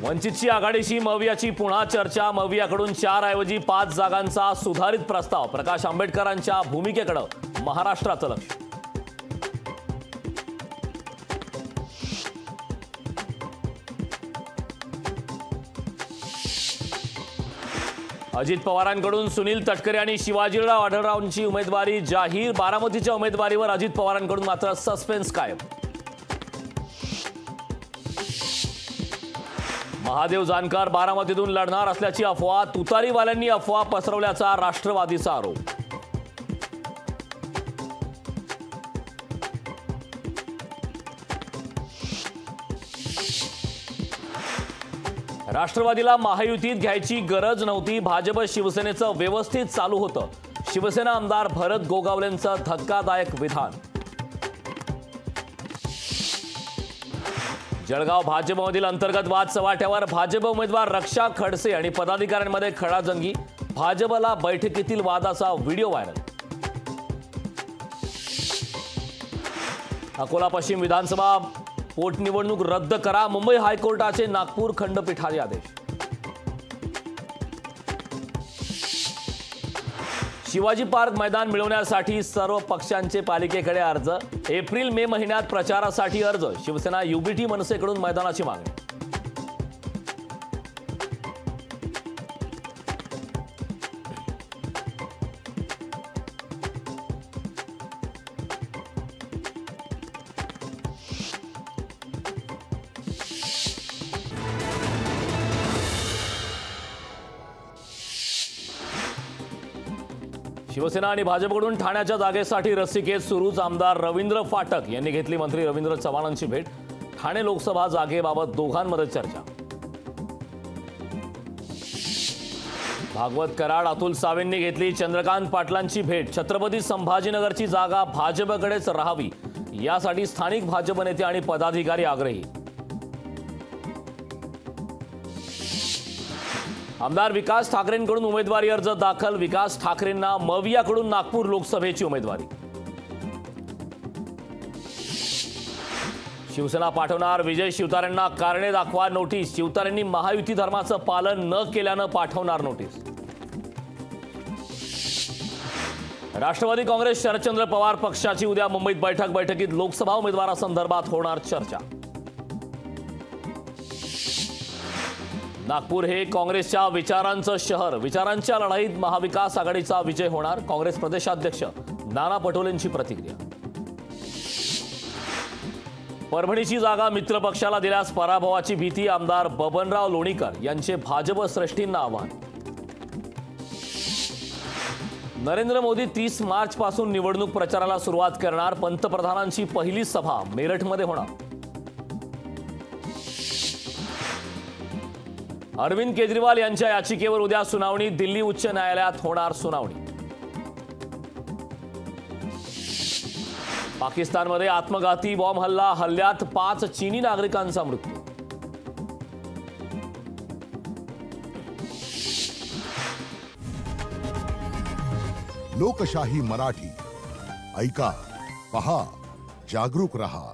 वंचितची आघाडीशी मवियाची पुन्हा चर्चा। मवियाकडून 4 ऐवजी 5 जागांचा सुधारित प्रस्ताव। प्रकाश आंबेडकरांच्या भूमिकेकडे महाराष्ट्राचं लक्ष। अजित पवारांकडून सुनील तटकरे आणि शिवाजीराव आढळरावांची उमेदवारी जाहीर। बारामतीच्या उमेदवारीवर अजित पवारांकडून मात्र सस्पेन्स कायम। महादेव जानकर बारामतीतून लढणार असल्याची अफवा। तुतारीवाल्यांनी अफवा पसरवल्याचा राष्ट्रवादीचा आरोप। राष्ट्रवादीला महायुतीत घ्यायची गरज नव्हती। भाजप शिवसेनेचं व्यवस्थित चालू होतं। शिवसेना आमदार भरत गोगावलेंचं धक्कादायक विधान। जळगाव भाजपमधील अंतर्गत वाद चव्हाट्यावर। भाजप उमेदवार रक्षा खडसे आणि पदाधिकाऱ्यांमध्ये खडाजंगी। भाजपला बैठकीतील वादाचा व्हिडिओ व्हायरल। अकोला पश्चिम विधानसभा पोटनिवडणूक रद्द करा। मुंबई हायकोर्टाचे नागपूर खंडपीठाचे आदेश। शिवाजी पार्क मैदान मिळवण्यासाठी सर्व पक्षांचे पालिकेकडे अर्ज। एप्रिल मे महिन्यात प्रचारासाठी अर्ज। शिवसेना युबीटी मनसेकडून मैदानाची मागणी। शिवसेना आणि भाजपकडून ठाण्याच्या जागेसाठी रस्सीखेच सुरूच। आमदार रवींद्र फाटक यांनी घेतली मंत्री रवींद्र चव्हाणांची भेट। ठाणे लोकसभा जागेबाबत दोघांमध्ये चर्चा। भागवत कराड अतुल सावेंनी घेतली चंद्रकांत पाटलांची भेट। छत्रपती संभाजीनगरची जागा भाजपकडेच राहावी यासाठी स्थानिक भाजप नेते आणि पदाधिकारी आग्रही। आमदार विकास ठाकरेंकडून उमेदवारी अर्ज दाखल। विकास ठाकरेंना मवियाकडून नागपूर लोकसभेची उमेदवारी। शिवसेना पाठवणार विजय शिवतारेंना कारणे दाखवा नोटीस। शिवतारेंनी महायुती धर्माचं पालन न केल्यानं पाठवणार नोटीस। राष्ट्रवादी काँग्रेस शरदचंद्र पवार पक्षाची उद्या मुंबईत बैठक। बैठकीत लोकसभा उमेदवारासंदर्भात होणार चर्चा। नागपूर हे काँग्रेसच्या विचारांचं शहर। विचारांच्या लढाईत महाविकास आघाडीचा विजय होणार। काँग्रेस प्रदेशाध्यक्ष नाना पटोलेंची प्रतिक्रिया। परभणीची जागा मित्र पक्षाला दिल्यास पराभवाची भीती। आमदार बबनराव लोणीकर यांचे भाजप श्रेष्ठींना आवाहन। नरेंद्र मोदी 30 मार्च पासून निवडणूक प्रचाराला सुरुवात करणार। पंतप्रधानांची पहिली सभा मेरठमध्ये होणार। अरविंद केजरीवाल यांच्या याचिकेवर उद्या सुनावणी। दिल्ली उच्च न्यायालयात होणार सुनावणी। पाकिस्तानमध्ये आत्मघाती बॉम्ब हल्ल्यात 5 चीनी नागरिकांचा मृत्यू। लोकशाही मराठी ऐका, पहा, जागरूक रहा।